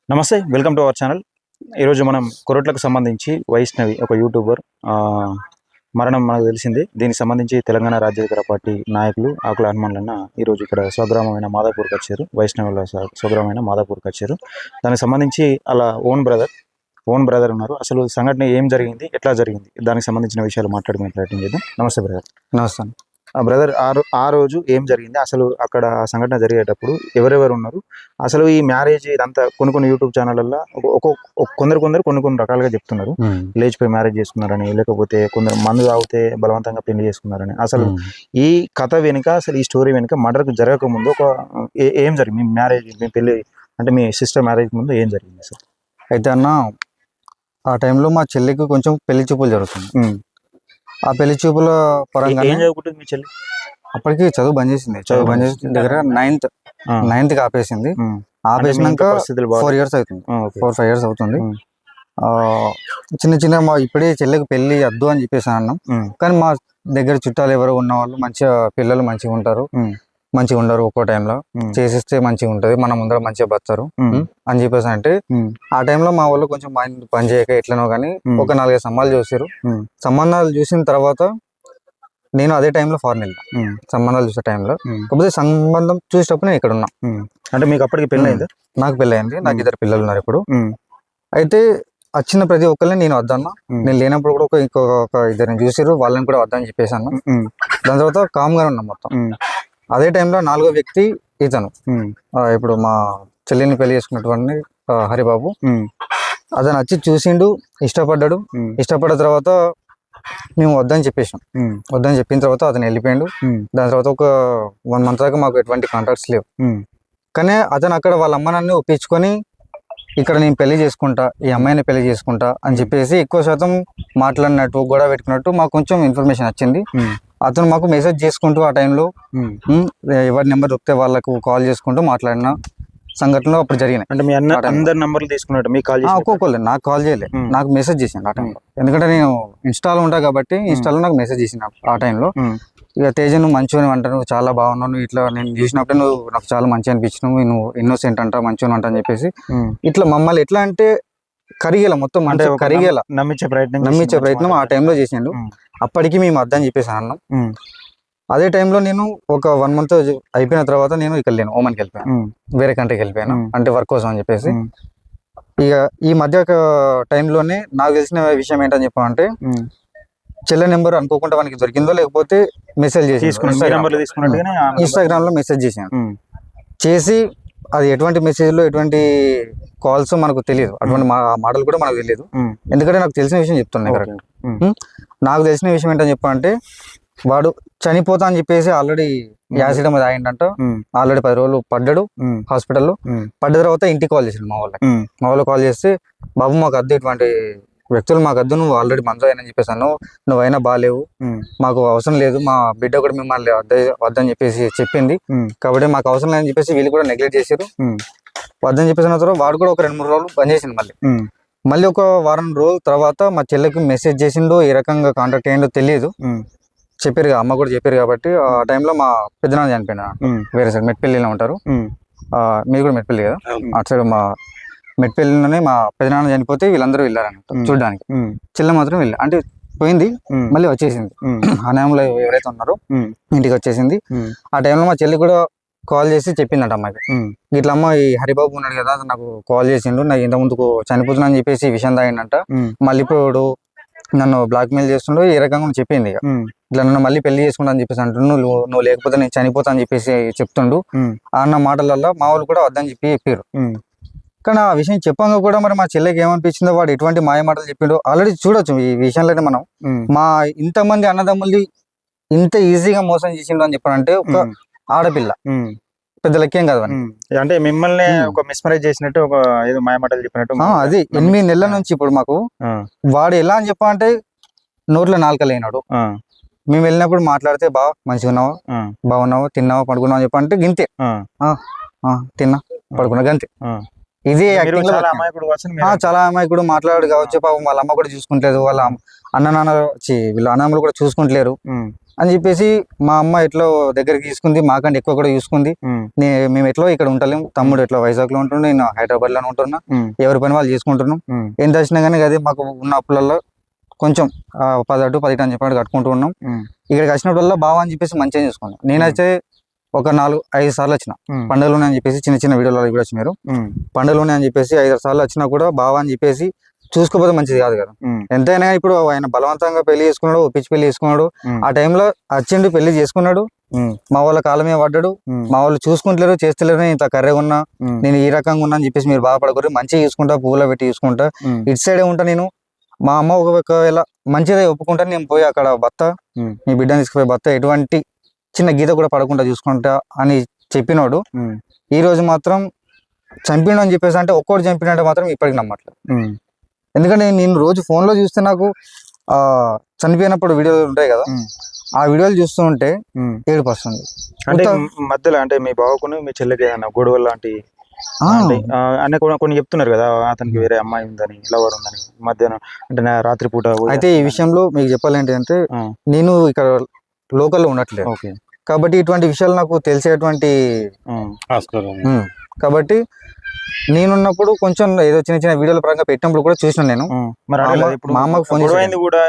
నమస్తే, welcome to our channel. ఈరోజు మనం కొరట్లకు సంబంధించి వైష్ణవి ఒక యూట్యూబర్ మరణం మనకు తెలిసింది. దీనికి సంబంధించి తెలంగాణ రాజ్యాధికార పార్టీ నాయకులు ఆకుల హనుమాన్లన్న ఈరోజు ఇక్కడ స్వగ్రామమైన మాదాపూర్కి వచ్చారు. వైష్ణవుల స్వగ్రామమైన మాదాపూర్కి వచ్చారు. దానికి సంబంధించి అలా ఓన్ బ్రదర్ ఉన్నారు. అసలు సంఘటన ఏం జరిగింది, ఎట్లా జరిగింది, దానికి సంబంధించిన విషయాలు మాట్లాడుకునే ప్రయత్నం చేద్దాం. నమస్తే బ్రదర్. నమస్తే. బ్రదర్, ఆ రోజు ఏం జరిగింది, అసలు అక్కడ సంఘటన జరిగేటప్పుడు ఎవరెవరు ఉన్నారు, అసలు ఈ మ్యారేజ్ ఇదంతా కొన్ని యూట్యూబ్ ఛానళ్ళల్లో కొందరు కొన్ని రకాలుగా చెప్తున్నారు. లేచిపోయి మ్యారేజ్ చేసుకున్నారని, లేకపోతే కొందరు మందు తాగితే బలవంతంగా పెళ్లి చేసుకున్నారని. అసలు ఈ కథ వెనుక, అసలు ఈ స్టోరీ వెనుక మర్డర్కు జరగక ముందు ఏం జరిగింది, మీ మ్యారేజ్, మీ పెళ్లి అంటే మీ సిస్టర్ మ్యారేజ్ ముందు ఏం జరిగింది అసలు? అయితే అన్న, ఆ టైంలో మా చెల్లికి కొంచెం పెళ్లి చూపులు జరుగుతుంది. ఆ పెళ్లి చూపుల పరంగా ఏం చదువుకుంటుంది మీ చెల్లి? అప్పటికి చదువు బంద్ చేసింది. దగ్గర నైన్త్ ఆపేసింది. ఆపేసినాక 4 years అవుతుంది, 4-5 years అవుతుంది. చిన్న ఇప్పుడే చెల్లికి పెళ్లి వద్దు అని చెప్పేసి అన్నాం. కానీ మా దగ్గర చుట్టాలు ఎవరు ఉన్న వాళ్ళు మంచిగా, పిల్లలు మంచిగా ఉంటారు, మంచిగా ఉండరు, ఒక్కో టైంలో చేసేస్తే మంచిగా ఉంటది, మన ముందర మంచిగా బతారు అని చెప్పేసి అంటే, ఆ టైంలో మా వాళ్ళు కొంచెం పని చేయక ఎట్లనో కానీ ఒక 4-5 సంబంధాలు చూసారు. సంబంధాలు చూసిన తర్వాత నేను అదే టైంలో ఫారెన్ వెళ్ళాను, సంబంధాలు చూసే టైంలో. కాకపోతే సంబంధం చూసేటప్పుడు నేను ఇక్కడ ఉన్నా. అంటే మీకు అప్పటికి పెళ్లి అయింది? నాకు పెళ్లి అయింది. నాకు 2 పిల్లలు ఉన్నారు ఇప్పుడు. అయితే వచ్చిన ప్రతి ఒక్కరిని నేను వద్దన్నా. నేను లేనప్పుడు కూడా ఇంకొక 2 చూసారు, వాళ్ళని కూడా వద్దని చెప్పేసాను. దాని తర్వాత కామ్గా ఉన్నాం మొత్తం. అదే టైంలో 4వ వ్యక్తి ఇతను, ఇప్పుడు మా చెల్లిని పెళ్లి చేసుకున్నటువంటి హరిబాబు. అతను వచ్చి చూసిండు, ఇష్టపడ్డాడు. ఇష్టపడ్డ తర్వాత మేము వద్దని చెప్పేసాం. వద్దని చెప్పిన తర్వాత అతను వెళ్ళిపోయాడు. దాని తర్వాత ఒక 1 month దాకా మాకు ఎటువంటి కాంటాక్ట్స్ లేవు. కానీ అతను అక్కడ వాళ్ళ అమ్మ నన్ను ఒప్పించుకొని, ఇక్కడ నేను పెళ్లి చేసుకుంటా, ఈ అమ్మాయిని పెళ్లి చేసుకుంటా అని చెప్పేసి ఎక్కువ శాతం మాట్లాడినట్టు, గొడవ పెట్టుకున్నట్టు మాకు కొంచెం ఇన్ఫర్మేషన్ వచ్చింది. అతను మాకు మెసేజ్ చేసుకుంటూ ఆ టైంలో ఎవరి నెంబర్ దొరికితే వాళ్ళకు కాల్ చేసుకుంటూ మాట్లాడిన సంఘటనలు అప్పుడు జరిగినాయి. అంటే మీ అందరి నంబర్లు తీసుకున్నట్టు మీకు కాల్ చేసి? ఒక్కొక్కరు నాకు కాల్ చేయలేదు, నాకు మెసేజ్ చేసిండు ఆ టైంలో. ఎందుకంటే నేను ఇన్స్టాలో ఉంటా కాబట్టి ఇన్స్టాలో నాకు మెసేజ్ చేసిన ఆ టైంలో. ఇక తేజ, నువ్వు మంచిగా అంట, నువ్వు చాలా బాగున్నావు, నువ్వు ఇట్లా నేను చూసినప్పుడు నువ్వు నాకు చాలా మంచిగా అనిపించినావు, నువ్వు ఇన్నోసెంట్ అంట, మంచిగా అంట అని చెప్పేసి ఇట్లా మమ్మల్ని ఎట్లా అంటే కరిగేలా, మొత్తం అంటే కరిగేలా నమ్మించే ప్రయత్నం ఆ టైంలో చేసిండు. అప్పటికి మేము అర్థం చెప్పేసి అన్నాం. అదే టైంలో నేను ఒక 1 month అయిపోయిన తర్వాత నేను ఇక్కడ లేను, ఓమన్కి వెళ్ళిపోయాను, వేరే కంట్రీకి వెళ్ళిపోయాను, అంటే వర్క్ కోసం అని చెప్పేసి. ఇక ఈ మధ్య టైంలోనే నాకు తెలిసిన విషయం ఏంటని చెప్పామంటే, చెల్లె నెంబర్ అనుకోకుండా వానికి దొరికిందో లేకపోతే మెసేజ్ చేసి ఇన్స్టాగ్రామ్ లో మెసేజ్ చేసి అది ఎటువంటి మెసేజ్లో ఎటువంటి కాల్స్ మనకు తెలియదు, అటువంటి మాటలు కూడా మనకు తెలియదు. ఎందుకంటే నాకు తెలిసిన విషయం చెప్తున్నాను కరెక్ట్. నాకు తెలిసిన విషయం ఏంటని చెప్పాలంటే, వాడు చనిపోతా అని చెప్పేసి ఆల్రెడీ యాసిడ్ మీద ఆగిండంట. ఆల్రెడీ 10 రోజులు పడ్డాడు హాస్పిటల్లో. పడ్డ తర్వాత ఇంటికి కాల్ చేసాడు మా వాళ్ళు కాల్ చేస్తే, బాబు మాకు అద్దు, ఇటువంటి వ్యక్తులు మాకు అద్దు, నువ్వు ఆల్రెడీ మందు అయినని చెప్పేసాను, నువ్వైనా బాగాలేవు, మాకు అవసరం లేదు, మా బిడ్డ కూడా మిమ్మల్ని వద్దని చెప్పేసి చెప్పింది, కాబట్టి మాకు అవసరం లేదని చెప్పేసి వీళ్ళు కూడా నెగ్లెక్ట్ చేశారు. వద్దని చెప్పేసిన తర్వాత వాడు కూడా ఒక 2-3 రోజులు బంద్ చేసిండు. మళ్ళీ ఒక వారం రోజుల తర్వాత మా చెల్లెకి మెసేజ్ చేసిండో, ఏ రకంగా కాంటాక్ట్ అయ్యిండో తెలియదు. చెప్పారు, అమ్మ కూడా చెప్పారు కాబట్టి. ఆ టైంలో మా పెద్దనాన్న చనిపోయినా, వేరే సైడ్ మెట్పల్లిలో ఉంటారు, మీరు కూడా మెట్పల్లి కదా, అటు సైడ్ మా మెట్పల్లిలోనే మా పెద్దనాన్న చనిపోతే వీళ్ళందరూ వెళ్ళారన్నమాట చూడడానికి. చెల్లె మాత్రం అంటే పోయింది, మళ్ళీ వచ్చేసింది. ఆ టైంలో ఎవరైతే ఉన్నారో ఇంటికి వచ్చేసింది. ఆ టైంలో మా చెల్లి కూడా కాల్ చేసి చెప్పిందట అమ్మాయికి, ఇట్లా అమ్మ ఈ హరిబాబు ఉన్నాడు కదా, నాకు కాల్ చేసిండు, నాకు ఇంత ముందుకు చనిపోతున్నా అని చెప్పేసి విషయం తాగిండంట, మళ్ళీ ఇప్పుడు నన్ను బ్లాక్ మెయిల్ చేస్తుండో ఈ రకంగా చెప్పింది. ఇక ఇట్లా నన్ను మళ్ళీ పెళ్లి చేసుకుంటా అని చెప్పేసి అంటుండు, నువ్వు లేకపోతే నేను చనిపోతా అని చెప్పేసి చెప్తుండు. అన్న మాటలలో మా వాళ్ళు కూడా వద్దని చెప్పారు. కానీ ఆ విషయం చెప్పంగా కూడా మరి మా చెల్లెకి ఏమనిపించిందో, వాడు ఎటువంటి మాయ మాటలు చెప్పిండో ఆల్రెడీ చూడొచ్చు ఈ విషయంలోనే. మనం మా ఇంతమంది అన్నదమ్ముల్ని ఇంత ఈజీగా మోసం చేసిండు అని చెప్పాలంటే ఒక ఆడపిల్ల పెద్ద లెక్కేం కాదు అంటే మిమ్మల్ని ఒక మిస్మరేజ్ చేసినట్టు, ఒక ఏదో మాయమాటలు చెప్పినట్టు. అది 8 నెలల నుంచి ఇప్పుడు మాకు వాడు ఎలా అని చెప్పాలంటే నోట్లో నాలుక లేనాడు. మేము వెళ్ళినప్పుడు మాట్లాడితే బాగా మంచిగా ఉన్నావా, బాగున్నావా, తిన్నావా, పడుకున్నావు అని చెప్పంటే గింతే, తిన్నా పడుకున్నా గంతే. ఇది చాలా అమాయకుడు మాట్లాడు కావచ్చు. పాపం వాళ్ళ అమ్మ కూడా చూసుకుంటలేదు, వాళ్ళ వీళ్ళ అన్నమ్మలు కూడా చూసుకుంటలేరు. అని చెప్పేసి మా అమ్మ ఎట్లా దగ్గరికి తీసుకుంది, మాకంటే ఎక్కువ కూడా చూసుకుంది. మేము ఎట్లా ఇక్కడ ఉంటలేం, తమ్ముడు ఎట్లా వైజాగ్ లో ఉంటుండే, నేను హైదరాబాద్ లోనే ఉంటున్నా, ఎవరి పని వాళ్ళు చేసుకుంటున్నాం. ఎంత వచ్చినా కానీ అదే మాకు ఉన్న అప్పులలో కొంచెం 10 అటు 10 అని చెప్పి కట్టుకుంటూ ఉన్నాం. ఇక్కడికి వచ్చినప్పుడల్లా బావా అని చెప్పేసి మంచిగా చూసుకున్నాం. నేనైతే ఒక 4-5 సార్లు వచ్చిన పండుగలోనే అని చెప్పేసి, చిన్న వీడియోలో కూడా వచ్చినారు. పండుగలోనే అని చెప్పేసి 5 సార్లు వచ్చినా కూడా బావా అని చెప్పేసి చూసుకోపోతే మంచిది కాదు కదా. ఎంతైనా ఇప్పుడు ఆయన బలవంతంగా పెళ్లి చేసుకున్నాడు, ఒప్పించి పెళ్లి చేసుకున్నాడు. ఆ టైంలో వచ్చిండు, పెళ్లి చేసుకున్నాడు, మా వాళ్ళ కాలమే పడ్డాడు. మా వాళ్ళు చూసుకుంటలేరు, చేస్తలేరు, ఇంత కర్రెగా ఉన్నా, నేను ఈ రకంగా ఉన్నా అని చెప్పేసి మీరు బాధపడకూడదు, మంచిగా చూసుకుంటా, పువ్వులో పెట్టి చూసుకుంటా, ఇటు సైడే ఉంటా నేను. మా అమ్మ ఒకవేళ మంచిదే ఒప్పుకుంటా, నేను పోయి అక్కడ భర్త, మీ బిడ్డని తీసుకుపోయి భర్త ఎటువంటి చిన్న గీత కూడా పడకుండా చూసుకుంటా అని చెప్పినాడు. ఈ రోజు మాత్రం చంపిన అని చెప్పేసి, అంటే ఒక్కోటి చంపినంటే మాత్రం ఇప్పటికి నమ్మట్లేదు. ఎందుకంటే నేను రోజు ఫోన్లో చూస్తే నాకు చనిపోయినప్పుడు వీడియోలు ఉంటాయి కదా, ఆ వీడియోలు చూస్తూ ఉంటే ఏడుపు వస్తుంది. అంటే మధ్యలో అంటే మీ బావకును మీ చెల్లెకి ఏదైనా గొడవలు లాంటి అన్న కొన్ని చెప్తున్నారు కదా, అతనికి వేరే అమ్మాయి ఉందని, లవర్ ఉందని మధ్యాహ్నం అంటే రాత్రి పూట. అయితే ఈ విషయంలో మీకు చెప్పాలంటే అంటే నేను ఇక్కడ లోకల్లో ఉండట్లేదు కాబట్టి ఇటువంటి విషయాలు నాకు తెలిసేటువంటి కాబట్టి నేనున్నప్పుడు కొంచెం ఏదో చిన్న వీడియోల పరంగా పెట్టినప్పుడు కూడా చూసినాను నేను. మా అమ్మకు ఫోన్ చేసింది కూడా,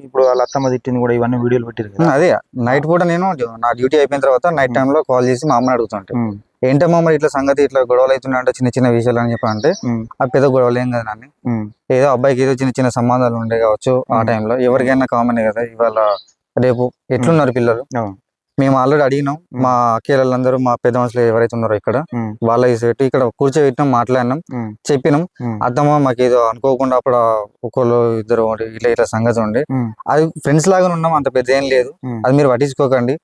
ఇప్పుడు వాళ్ళ అత్తమ్మ తిట్టింది కూడా, ఇవన్నీ వీడియోలు పెట్టారు. అదే నైట్ కూడా నేను నా డ్యూటీ అయిపోయిన తర్వాత నైట్ టైంలో కాల్ చేసి మా అమ్మని అడుగుతుంటే, ఏంటమ్మా మరి ఇట్లా సంగతి, ఇట్లా గొడవలు అవుతున్నాయంటే చిన్న విషయాలు అని చెప్పంటే, ఆ పెద్ద గొడవలు ఏం కదా నాన్ని, ఏదో అబ్బాయికి ఏదో చిన్న సంబంధాలు ఉండే కావచ్చు ఆ టైంలో, ఎవరికైనా కామన్ కదా, ఇవాళ రేపు ఎట్లున్నారు పిల్లలు. మేము ఆల్రెడీ అడిగినాం, మా అక్కలందరూ మా పెద్ద మనుషులు ఎవరైతే ఉన్నారో ఇక్కడ వాళ్ళ పెట్టి ఇక్కడ కూర్చోబెట్టినాం, మాట్లాడినాం, చెప్పినాం. అత్తమ్మ మాకు ఏదో అనుకోకుండా అప్పుడు ఒకళ్ళు ఇద్దరు ఇట్లా సంగతి ఉండే, అది ఫ్రెండ్స్ లాగా ఉన్నాం, అంత పెద్ద ఏం లేదు, అది మీరు పట్టించుకోకండి,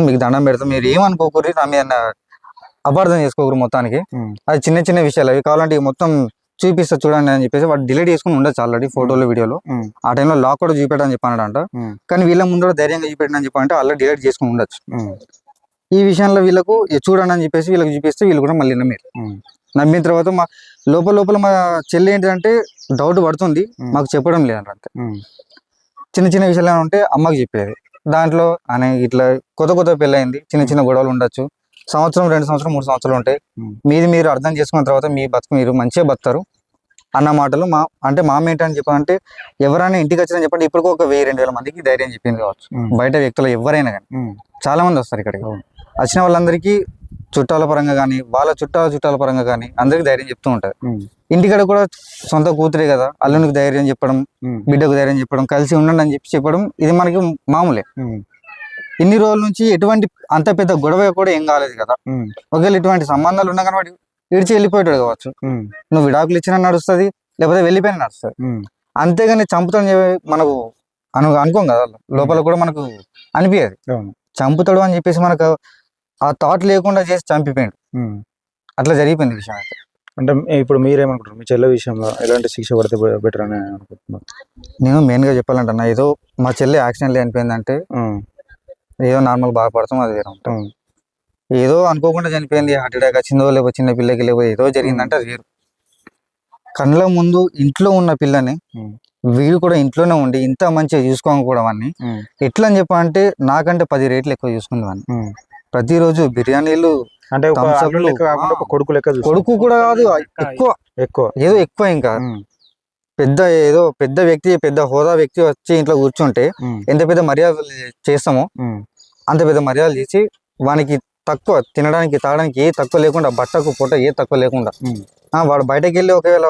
మీకు దండం పెడతాం, మీరు ఏమనుకోకూరి, నా మీద అపార్థం చేసుకోకూరు మొత్తానికి, అది చిన్న విషయాలు, అవి కావాలంటే మొత్తం చూపిస్తా చూడండి అని చెప్పేసి వాడు డిలీట్ చేసుకుని ఉండొచ్చు ఆల్రెడీ ఫోటోలు వీడియోలో. ఆ టైంలో లాక్ కూడా చూపెట్టని చెప్పానంట, కానీ వీళ్ళ ముందు ధైర్యంగా చూపెట్టని చెప్పాలంటే ఆల్రెడీ డిలీట్ చేసుకుని ఉండొచ్చు. ఈ విషయంలో వీళ్ళకు చూడండి అని చెప్పేసి వీళ్ళకి చూపిస్తే వీళ్ళు కూడా మళ్ళీ నమ్మిన తర్వాత మా లోపల మా చెల్లి ఏంటంటే డౌట్ పడుతుంది, మాకు చెప్పడం లేదంట. అంతే చిన్న విషయాలు ఏమైనా ఉంటే అమ్మకి చెప్పేది, దాంట్లో అనే ఇట్లా కొత్త పెళ్ళయింది, చిన్న గొడవలు ఉండొచ్చు, 1 సంవత్సరం 2 సంవత్సరం 3 సంవత్సరాలు ఉంటాయి, మీరు అర్థం చేసుకున్న తర్వాత మీ బతుకు మీరు మంచిగా బతారు అన్న మాటలు. మా ఏంటని చెప్పాలంటే, ఎవరైనా ఇంటికి వచ్చినా చెప్పండి, ఇప్పటికీ ఒక 1000-2000 మందికి ధైర్యం చెప్పింది కావచ్చు, బయట వ్యక్తులు ఎవరైనా కానీ చాలా మంది వస్తారు ఇక్కడికి. వచ్చిన వాళ్ళందరికీ చుట్టాల పరంగా కానీ, వాళ్ళ చుట్టాల పరంగా కానీ అందరికి ధైర్యం చెప్తూ ఉంటారు. ఇంటికాడ కూడా సొంత కూతురే కదా, అల్లునికి ధైర్యం చెప్పడం, బిడ్డకు ధైర్యం చెప్పడం, కలిసి ఉండండి అని చెప్పడం, ఇది మనకి మామూలే. ఇన్ని రోజుల నుంచి ఎటువంటి అంత పెద్ద గొడవ కూడా ఏం కాలేదు కదా, ఒకవేళ ఇటువంటి సంబంధాలు ఉన్నా కానీ వాడు విడిచి వెళ్ళిపోయాడు కావచ్చు, నువ్వు విడాకులు ఇచ్చినా నడుస్తుంది, లేకపోతే వెళ్ళిపోయినా నడుస్తుంది, అంతేగాని చంపుతాడు మనకు అనుకోం కదా, లోపల కూడా మనకు అనిపించదు, చంపుతాడు అని చెప్పేసి మనకు ఆ థాట్ లేకుండా చేసి చంపిపోయాడు, అట్లా జరిగిపోయింది విషయం అయితే. అంటే ఇప్పుడు మీరేమనుకుంటారు, మీ చెల్లె విషయంలో ఎలాంటి శిక్ష పడితే బెటర్ అని అనుకుంటున్నారు? నేను మెయిన్గా చెప్పాలంటే అన్న, ఏదో మా చెల్లె యాక్సిడెంట్ అనిపోయిందంటే ఏదో నార్మల్ బాధపడతాం, అది వేరే ఉంటాం. ఏదో అనుకోకుండా చనిపోయింది, హార్ట్ అటాక్ వచ్చిందో, లేకపోతే చిన్న పిల్లకి లేకపోతే ఏదో జరిగిందంటే అది వేరు. కళ్ళ ముందు ఇంట్లో ఉన్న పిల్లని వీడు కూడా ఇంట్లోనే ఉండి ఇంత మంచిగా చూసుకోకపోవడం అన్ని ఎట్లా అని చెప్పాలంటే, నాకంటే 10 రేట్లు ఎక్కువ చూసుకుందాన్ని. ప్రతిరోజు బిర్యానీలు, అంటే కొడుకు కూడా కాదు, ఎక్కువ ఏదో ఎక్కువ, ఇంకా పెద్ద వ్యక్తి, పెద్ద హోదా వ్యక్తి వచ్చి ఇంట్లో కూర్చుంటే ఎంత పెద్ద మర్యాదలు చేస్తామో అంత పెద్ద మర్యాదలు చేసి, వానికి తక్కువ తినడానికి తాగడానికి ఏ తక్కువ లేకుండా, బట్టకు పొట్ట ఏ తక్కువ లేకుండా, వాడు బయటకు వెళ్ళి ఒకవేళ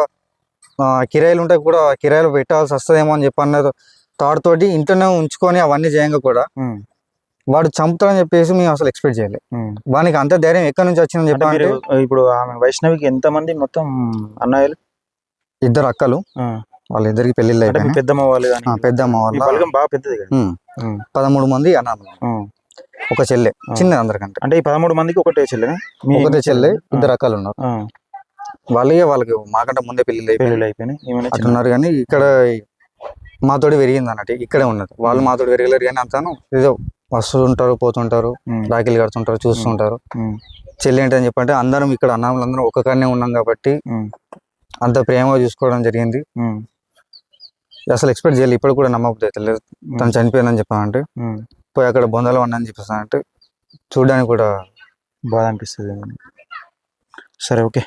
కిరాయిలు ఉంటే కూడా కిరాయిలు పెట్టాల్సి వస్తుందేమో అని చెప్పి అన్నారు థాట్ తోటి ఇంట్లోనే ఉంచుకొని అవన్నీ చేయంగా కూడా వాడు చంపుతాడని చెప్పేసి మేము అసలు ఎక్స్పెక్ట్ చేయలేదు. వానికి అంత ధైర్యం ఎక్కడి నుంచి వచ్చిందని చెప్పాలంటే, ఇప్పుడు ఆమె వైష్ణవికి ఎంతమంది మొత్తం అన్నయ్యలు? 2 అక్కలు, వాళ్ళిద్దరికి పెళ్లిళ్ళు అయిపోయినాయి. పెద్దమ్మ వాళ్ళు బాగా పెద్దది, 13 మంది అన్నలు, ఒక చెల్లె చిన్న అందరికంటే. అంటే ఈ 13 మందికి ఒకటే చెల్లె, 2 అక్కలు ఉన్నారు. వాళ్ళకి మాకంటే ముందే పెళ్లిళ్ళు అయిపోయినాయి అట్లున్నారు. కానీ ఇక్కడ మాతోటి పెరిగింది అన్నట్టు, ఇక్కడే ఉన్నది. వాళ్ళు మాతోటి పెరగలేరు కానీ అంతాను ఏదో వస్తుంటారు, పోతుంటారు, రాఖీలు కడుతుంటారు, చూస్తుంటారు. చెల్లి ఏంటని చెప్పంటే, అందరం ఇక్కడ అన్నములందరం ఒక కాడనే ఉన్నాం కాబట్టి అంత ప్రేమగా చూసుకోవడం జరిగింది. అసలు ఎక్స్పెక్ట్ చేయాలి, ఇప్పుడు కూడా నమ్మబుద్ధి అయితే లేదు తను చనిపోయిందని చెప్పానంటే. పోయి అక్కడ బొందలు అని చెప్పేసి అంటే చూడడానికి కూడా బాధ అనిపిస్తుంది. సరే, ఓకే.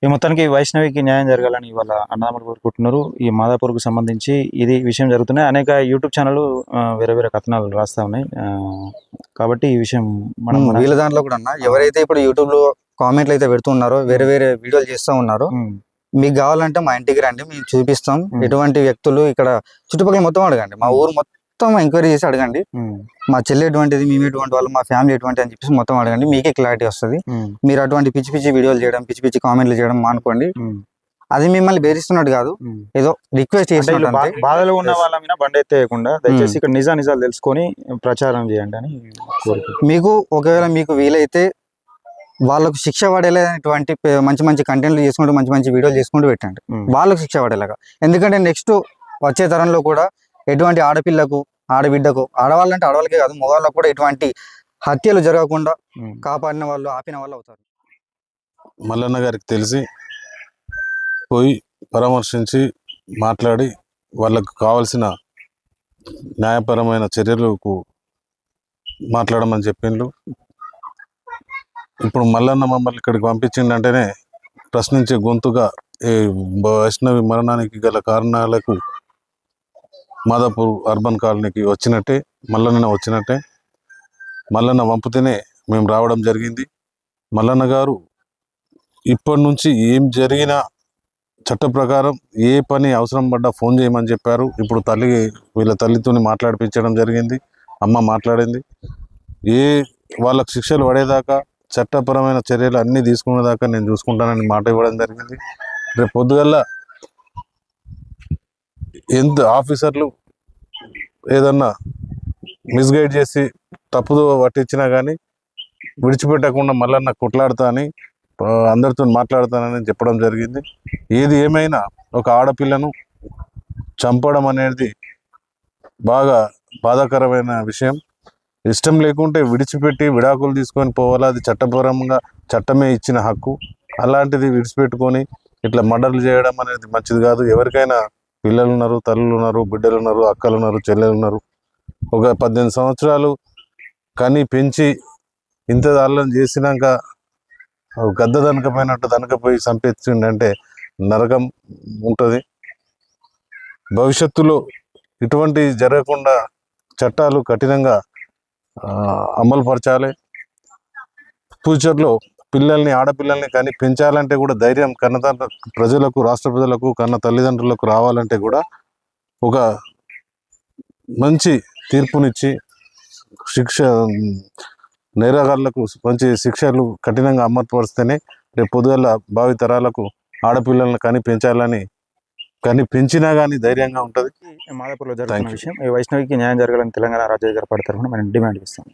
ఈ మొత్తానికి వైష్ణవికి న్యాయం జరగాలని ఇవాళ అన్నదమ్ములు కోరుకుంటున్నారు. ఈ మాదాపూర్కు సంబంధించి ఇది విషయం జరుగుతున్నాయి. అనేక యూట్యూబ్ ఛానళ్ళు వేరే వేరే కథనాలు రాస్తా ఉన్నాయి. కాబట్టి ఈ విషయం మనం వీళ్ళ దాంట్లో కూడా అన్న ఎవరైతే ఇప్పుడు యూట్యూబ్ లో కామెంట్లు అయితే పెడుతున్నారో వేరే వేరే వీడియోలు చేస్తూ ఉన్నారో మీకు కావాలంటే మా ఇంటికి రండి, మేము చూపిస్తాం. ఎటువంటి వ్యక్తులు ఇక్కడ చుట్టుపక్కల మొత్తం అడగండి, మా ఊరు మొత్తం ఎంక్వైరీ చేసి అడగండి. మా చెల్లి ఎటువంటిది, మేము ఎటువంటి వాళ్ళు, మా ఫ్యామిలీ ఎటువంటి అని చెప్పేసి మొత్తం అడగండి, మీకే క్లారిటీ వస్తుంది. మీరు అటువంటి పిచ్చి పిచ్చి వీడియోలు చేయడం, పిచ్చి పిచ్చి కామెంట్లు చేయడం మానుకోండి. అది మిమ్మల్ని బెదిరిస్తున్నట్టు కాదు, ఏదో రిక్వెస్ట్ చేసి బాధలో ఉన్న వాళ్ళ మీద బండి ఎత్తేయకుండా దయచేసి ఇక్కడ నిజాలు తెలుసుకొని ప్రచారం చేయండి అని కోరుకుంటున్నాను. మీకు ఒకవేళ మీకు వీలైతే వాళ్ళకు శిక్ష పడేలాంటి మంచి మంచి కంటెంట్లు చేసుకుంటూ మంచి మంచి వీడియోలు చేసుకుంటూ పెట్టండి, వాళ్ళకు శిక్ష పడేలాగా. ఎందుకంటే నెక్స్ట్ వచ్చే తరంలో కూడా ఎటువంటి ఆడపిల్లకు, ఆడబిడ్డకు, ఆడవాళ్ళంటే ఆడవాళ్ళకే కాదు మగవాళ్ళకు కూడా ఎటువంటి హత్యలు జరగకుండా కాపాడిన వాళ్ళు, ఆపిన వాళ్ళు అవుతారు. మల్లన్న గారికి తెలిసి పోయి పరామర్శించి మాట్లాడి వాళ్ళకు కావాల్సిన న్యాయపరమైన చర్యలకు మాట్లాడమని చెప్పిండ్రు. ఇప్పుడు మల్లన్న మమ్మల్ని ఇక్కడికి పంపించిండంటేనే ప్రశ్నించే గొంతుగా ఈ వైష్ణవి మరణానికి గల కారణాలకు మాదాపూర్ అర్బన్ కాలనీకి వచ్చినట్టే, మల్లన్న వచ్చినట్టే. మల్లన్న వంపుతేనే మేము రావడం జరిగింది. మల్లన్న గారు ఇప్పటి నుంచి ఏం జరిగినా చట్ట ప్రకారం ఏ పని అవసరం పడ్డా ఫోన్ చేయమని చెప్పారు. ఇప్పుడు వీళ్ళ తల్లితో మాట్లాడిపించడం జరిగింది, అమ్మ మాట్లాడింది. వాళ్ళకు శిక్షలు పడేదాకా చట్టపరమైన చర్యలు అన్నీ తీసుకునేదాకా నేను చూసుకుంటానని మాట ఇవ్వడం జరిగింది. రేపు పొద్దుగల్లా ఎంత ఆఫీసర్లు ఏదన్నా మిస్గైడ్ చేసి తప్పుదో పట్టించినా కానీ విడిచిపెట్టకుండా మల్లన్న కొట్లాడతా అని అందరితో మాట్లాడతానని చెప్పడం జరిగింది. ఏది ఏమైనా ఒక ఆడపిల్లను చంపడం అనేది బాగా బాధాకరమైన విషయం. ఇష్టం లేకుంటే విడిచిపెట్టి విడాకులు తీసుకొని పోవాలా, అది చట్టపరంగా చట్టమే ఇచ్చిన హక్కు. అలాంటిది విడిచిపెట్టుకొని ఇట్లా మర్డర్లు చేయడం అనేది మంచిది కాదు. ఎవరికైనా పిల్లలు ఉన్నారు, తల్లులు ఉన్నారు, బిడ్డలు ఉన్నారు, అక్కలు ఉన్నారు, చెల్లెలు ఉన్నారు. ఒక 18 సంవత్సరాలు కని పెంచి ఇంత దారుణం చేసినాక గద్ద దనకపోయినట్టు దనకపోయి చంపించిండంటే నరకం ఉంటుంది. భవిష్యత్తులో ఇటువంటి జరగకుండా చట్టాలు కఠినంగా అమలు పరచాలి. ఫ్యూచర్లో ఆడపిల్లల్ని కానీ పెంచాలంటే కూడా ధైర్యం ప్రజలకు, రాష్ట్ర ప్రజలకు, కన్న తల్లిదండ్రులకు రావాలంటే కూడా ఒక మంచి తీర్పునిచ్చి నేరగాళ్లకు మంచి శిక్షలు కఠినంగా అమలుపరిస్తేనే రేపు పొద్దుగల భావి తరాలకు ఆడపిల్లలను కానీ పెంచినా కానీ ధైర్యంగా ఉంటుంది. మాదాపూర్లో జరుగుతున్న విషయం, ఈ వైష్ణవికి న్యాయం జరగాలని తెలంగాణ రాజ్య గారి తరఫున మనం డిమాండ్ చేస్తాం.